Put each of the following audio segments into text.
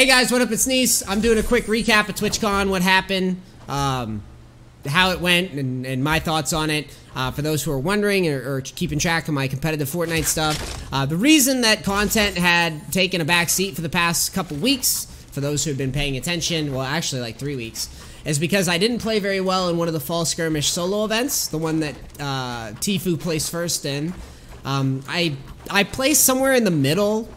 Hey guys, what up? It's NEACE. I'm doing a quick recap of TwitchCon, what happened, how it went, and my thoughts on it. For those who are wondering or keeping track of my competitive Fortnite stuff, the reason that content had taken a back seat for the past couple weeks, for those who have been paying attention, well actually like 3 weeks, is because I didn't play very well in one of the Fall Skirmish solo events, the one that Tfue placed first in. I placed somewhere in the middle,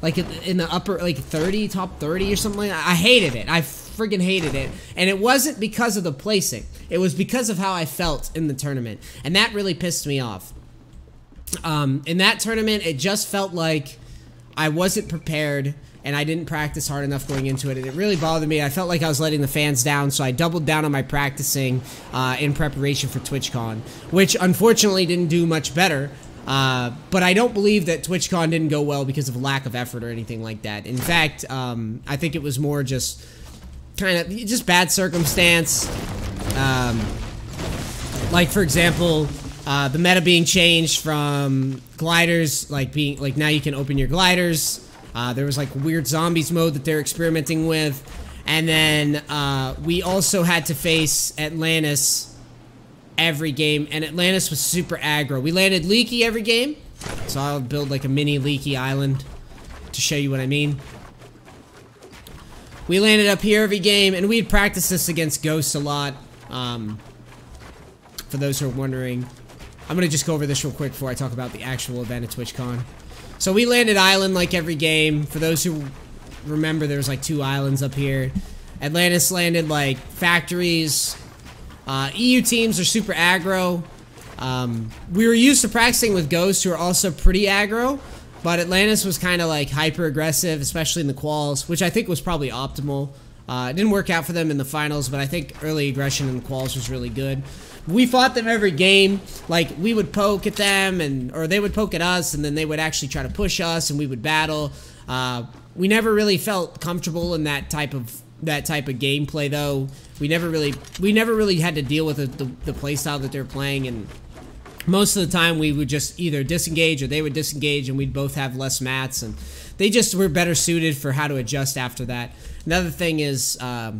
like in the upper, like 30, top 30 or something like that. I hated it. I friggin' hated it. And it wasn't because of the placing. It was because of how I felt in the tournament. And that really pissed me off. In that tournament, it just felt like I wasn't prepared and I didn't practice hard enough going into it. And it really bothered me. I felt like I was letting the fans down, so I doubled down on my practicing in preparation for TwitchCon, which unfortunately didn't do much better. But I don't believe that TwitchCon didn't go well because of lack of effort or anything like that. In fact, I think it was more just kind of just bad circumstance. Like for example, the meta being changed from gliders, like now you can open your gliders. There was like weird zombies mode that they're experimenting with, and then we also had to face Atlantis every game, and Atlantis was super aggro. We landed leaky every game, so I'll build like a mini leaky island to show you what I mean. We landed up here every game, and we had practiced this against Ghosts a lot. For those who are wondering, I'm gonna just go over this real quick before I talk about the actual event at TwitchCon. So we landed island like every game. For those who remember, there was like 2 islands up here. Atlantis landed like factories. EU teams are super aggro. We were used to practicing with Ghosts, who are also pretty aggro, but Atlantis was kind of like hyper aggressive, especially in the quals, which I think was probably optimal. It didn't work out for them in the finals, but I think early aggression in the quals was really good. We fought them every game. Like, we would poke at them, or they would poke at us, and then they would actually try to push us, and we would battle. We never really felt comfortable in that type of gameplay, though. We never really had to deal with the playstyle that they're playing, and most of the time we would just either disengage or they would disengage, and we'd both have less mats, and they just were better suited for how to adjust after that. Another thing is the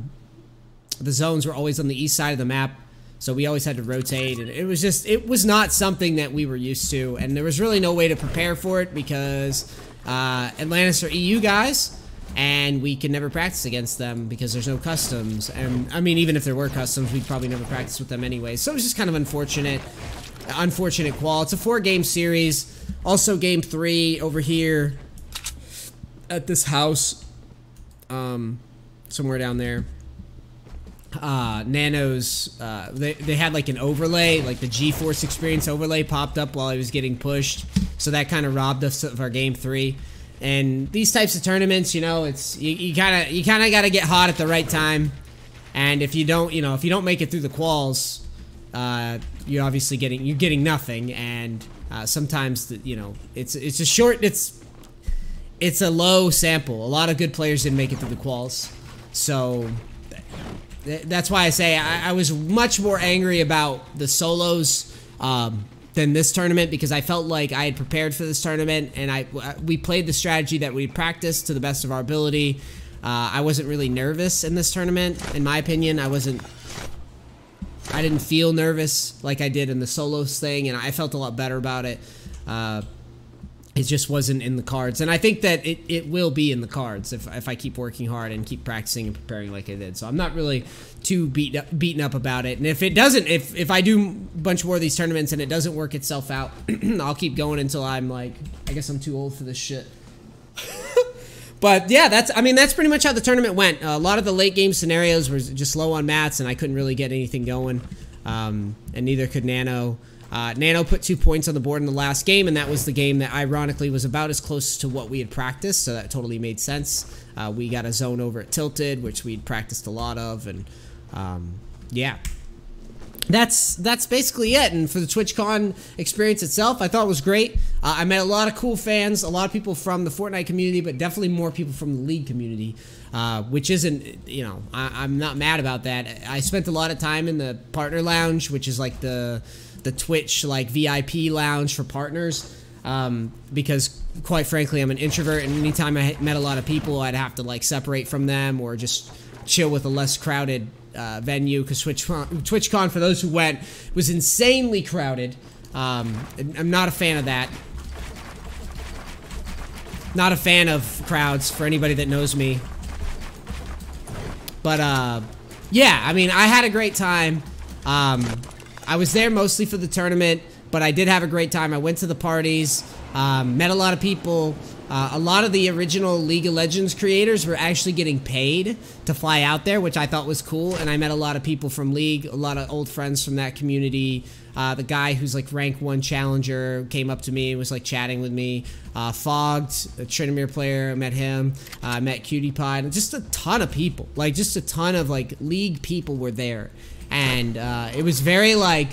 zones were always on the east side of the map, so we always had to rotate, and it was not something that we were used to, and there was really no way to prepare for it because Atlantis are EU guys, and we can never practice against them because there's no customs. And I mean, even if there were customs, we'd probably never practice with them anyway. So it was just kind of unfortunate qual. It's a 4-game series. Also game 3 over here at this house, somewhere down there. Nano's, they had like an overlay, like the GeForce experience overlay popped up while I was getting pushed. So that kind of robbed us of our game 3. And these types of tournaments, you know, it's you kind of got to get hot at the right time. And if you don't, if you don't make it through the quals, you're obviously getting nothing. And sometimes it's a low sample. A lot of good players didn't make it through the quals, so that's why I say I was much more angry about the solos than this tournament, because I felt like I had prepared for this tournament, and we played the strategy that we practiced to the best of our ability. I wasn't really nervous in this tournament, in my opinion. I didn't feel nervous like I did in the solos thing, and I felt a lot better about it. It just wasn't in the cards, and I think that it will be in the cards if I keep working hard and keep practicing and preparing like I did. So I'm not really too beaten up about it. And if it doesn't, if I do a bunch more of these tournaments and it doesn't work itself out, I'll keep going until I'm like, I guess I'm too old for this shit. But yeah, that's pretty much how the tournament went. A lot of the late game scenarios were just low on mats, and I couldn't really get anything going, and neither could Nano. Nano put 2 points on the board in the last game, and that was the game that ironically was about as close to what we had practiced, so that totally made sense. We got a zone over at Tilted, which we'd practiced a lot of, and yeah. That's basically it. And for the TwitchCon experience itself, I thought it was great. I met a lot of cool fans, a lot of people from the Fortnite community, but definitely more people from the League community, which isn't, I'm not mad about that. I spent a lot of time in the partner lounge, which is like the Twitch like VIP lounge for partners. because quite frankly, I'm an introvert, and anytime I met a lot of people, I'd have to like separate from them or just chill with a less crowded venue, because TwitchCon, for those who went, was insanely crowded. I'm not a fan of that. Not a fan of crowds, for anybody that knows me. But, yeah, I mean, I had a great time. I was there mostly for the tournament, but I did have a great time. I went to the parties, met a lot of people. A lot of the original League of Legends creators were actually getting paid to fly out there, which I thought was cool. And I met a lot of people from League, a lot of old friends from that community. The guy who's like rank 1 challenger came up to me and was like chatting with me. Fogged, a Trinamere player, I met him. I met Cutie Pie, and just a ton of people. Like, just a ton of like League people were there. And it was very like,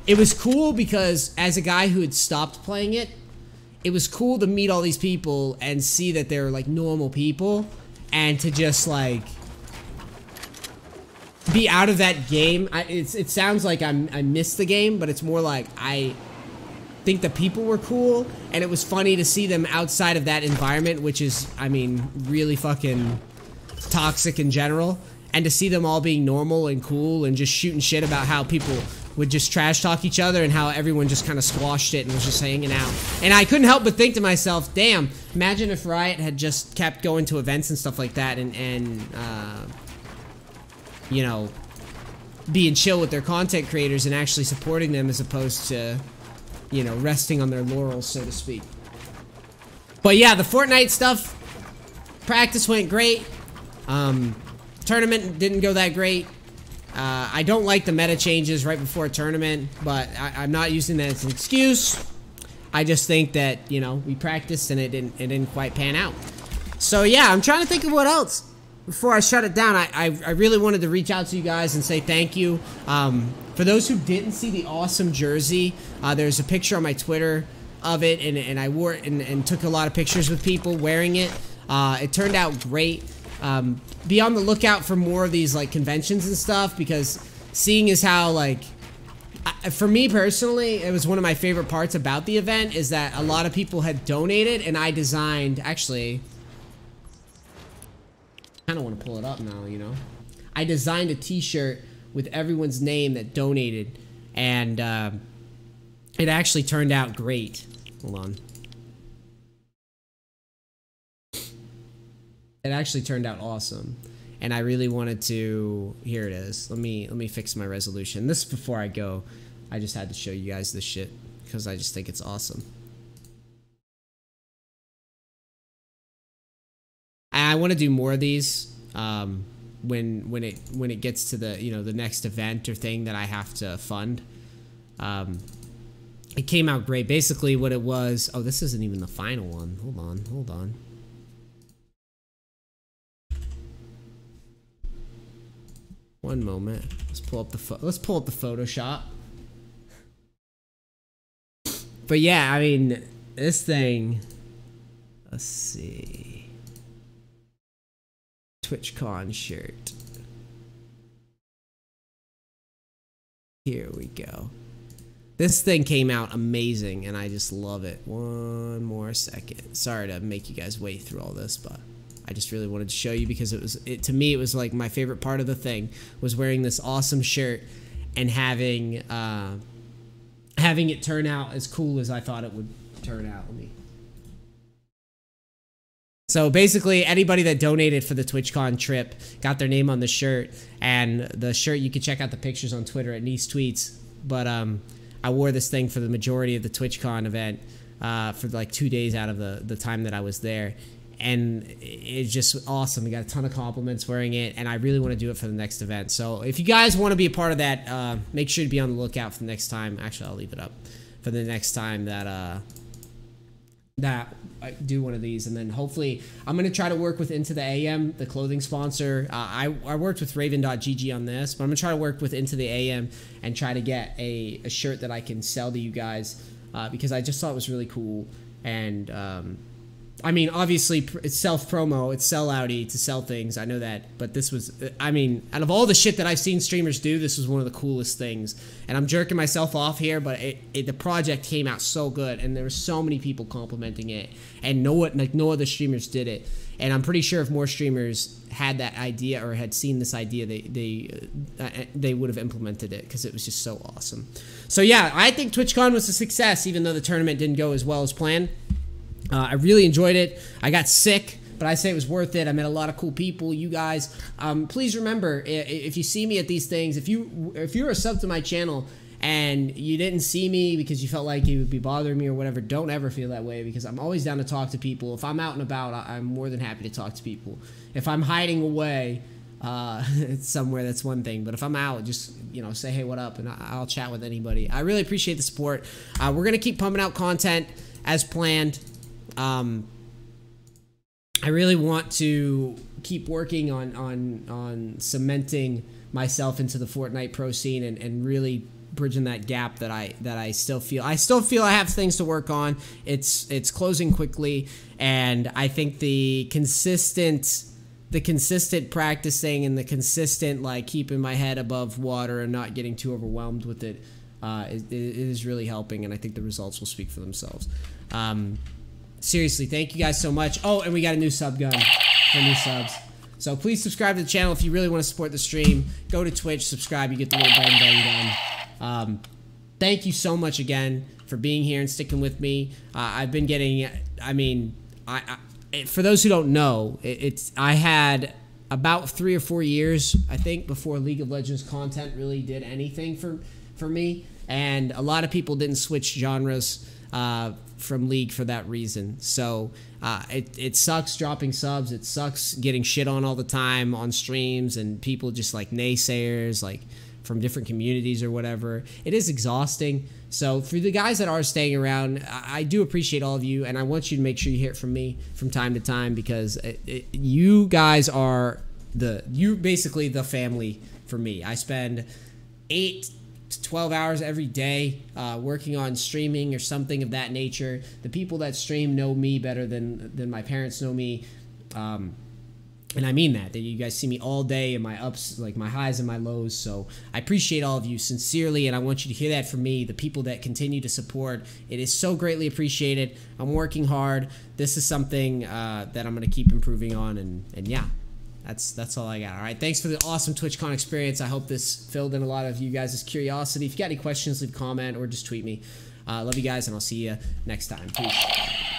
it was cool because as a guy who had stopped playing it, it was cool to meet all these people and see that they're like normal people, and to just like be out of that game. It sounds like I missed the game, but it's more like I think the people were cool, and it was funny to see them outside of that environment, which is, I mean, really fucking toxic in general, and to see them all being normal and cool and just shooting shit about how people would just trash talk each other and how everyone just kind of squashed it and was just hanging out. And I couldn't help but think to myself, damn, imagine if Riot had just kept going to events and stuff like that and you know, being chill with their content creators and actually supporting them as opposed to, you know, resting on their laurels, so to speak. But yeah, the Fortnite stuff, practice went great. Tournament didn't go that great. I don't like the meta changes right before a tournament, but I'm not using that as an excuse. I just think that, you know, we practiced and it didn't quite pan out. So yeah, I'm trying to think of what else before I shut it down. I really wanted to reach out to you guys and say thank you. For those who didn't see the awesome jersey, there's a picture on my Twitter of it, and I wore it and took a lot of pictures with people wearing it. It turned out great. Be on the lookout for more of these like conventions and stuff, because seeing as how like for me personally, it was one of my favorite parts about the event is that a lot of people had donated, and I designed, actually I kind of want to pull it up now, you know, I designed a t-shirt with everyone's name that donated, and it actually turned out great. Hold on. It actually turned out awesome, and I really wanted to. Here it is. Let me fix my resolution. This is before I go. I just had to show you guys this shit because I just think it's awesome. I want to do more of these when it gets to the, you know, the next event or thing that I have to fund. It came out great. Basically, what it was. Oh, this isn't even the final one. Hold on. One moment. Let's pull up the Photoshop. But yeah, I mean, this thing. Let's see. TwitchCon shirt. Here we go. This thing came out amazing, and I just love it. One more second. Sorry to make you guys wait through all this, but I just really wanted to show you because to me it was like my favorite part of the thing was wearing this awesome shirt and having it turn out as cool as I thought it would turn out. So basically, anybody that donated for the TwitchCon trip got their name on the shirt, and the shirt, you can check out the pictures on Twitter at NEACE Tweets. But I wore this thing for the majority of the TwitchCon event for like 2 days out of the time that I was there. And it's just awesome. We got a ton of compliments wearing it, and I really want to do it for the next event. So if you guys want to be a part of that, make sure to be on the lookout for the next time. Actually, I'll leave it up for the next time that that I do one of these. And then hopefully I'm going to try to work with Into the AM, the clothing sponsor. I worked with Raven.gg on this, but I'm going to try to work with Into the AM and try to get a shirt that I can sell to you guys because I just thought it was really cool. And I mean, obviously, it's self-promo, it's sell-outy to sell things, I know that, but this was, I mean, out of all the shit that I've seen streamers do, this was one of the coolest things, and I'm jerking myself off here, but the project came out so good, and there were so many people complimenting it, and no other streamers did it, and I'm pretty sure if more streamers had that idea, or had seen this idea, they would have implemented it, because it was just so awesome. So yeah, I think TwitchCon was a success, even though the tournament didn't go as well as planned. I really enjoyed it. I got sick, but I say it was worth it. I met a lot of cool people, you guys. Please remember, if you see me at these things, if you're a sub to my channel and you didn't see me because you felt like you would be bothering me or whatever, don't ever feel that way, because I'm always down to talk to people. If I'm out and about, I'm more than happy to talk to people. If I'm hiding away somewhere, that's one thing, but if I'm out, just, you know, say hey, what up, and I'll chat with anybody. I really appreciate the support. We're gonna keep pumping out content as planned. I really want to keep working on cementing myself into the Fortnite pro scene and really bridging that gap that I still feel. I still feel I have things to work on. It's closing quickly, and I think the consistent practicing and the consistent, like, keeping my head above water and not getting too overwhelmed with it is really helping, and I think the results will speak for themselves. Seriously, thank you guys so much. Oh, and we got a new sub gun for new subs. So please subscribe to the channel if you really want to support the stream. Go to Twitch, subscribe, you get the little bang gun. Thank you so much again for being here and sticking with me. I've been getting, I mean, for those who don't know, I had about 3 or 4 years, I think, before League of Legends content really did anything for me. And a lot of people didn't switch genres from League for that reason. So it sucks dropping subs. It sucks getting shit on all the time on streams, and people just like naysayers, like from different communities or whatever. It is exhausting. So for the guys that are staying around, I do appreciate all of you, and I want you to make sure you hear it from me from time to time, because you guys are basically the family for me. I spend 8 to 12 hours every day working on streaming or something of that nature. The people that stream know me better than my parents know me, and I mean that you guys see me all day in my ups, like my highs and my lows. So I appreciate all of you sincerely, and I want you to hear that from me, the people that continue to support. It is so greatly appreciated. I'm working hard. This is something that I'm going to keep improving on, and yeah, that's all I got. All right, thanks for the awesome TwitchCon experience. I hope this filled in a lot of you guys' curiosity. If you got any questions, leave a comment or just tweet me. Love you guys, and I'll see you next time. Peace.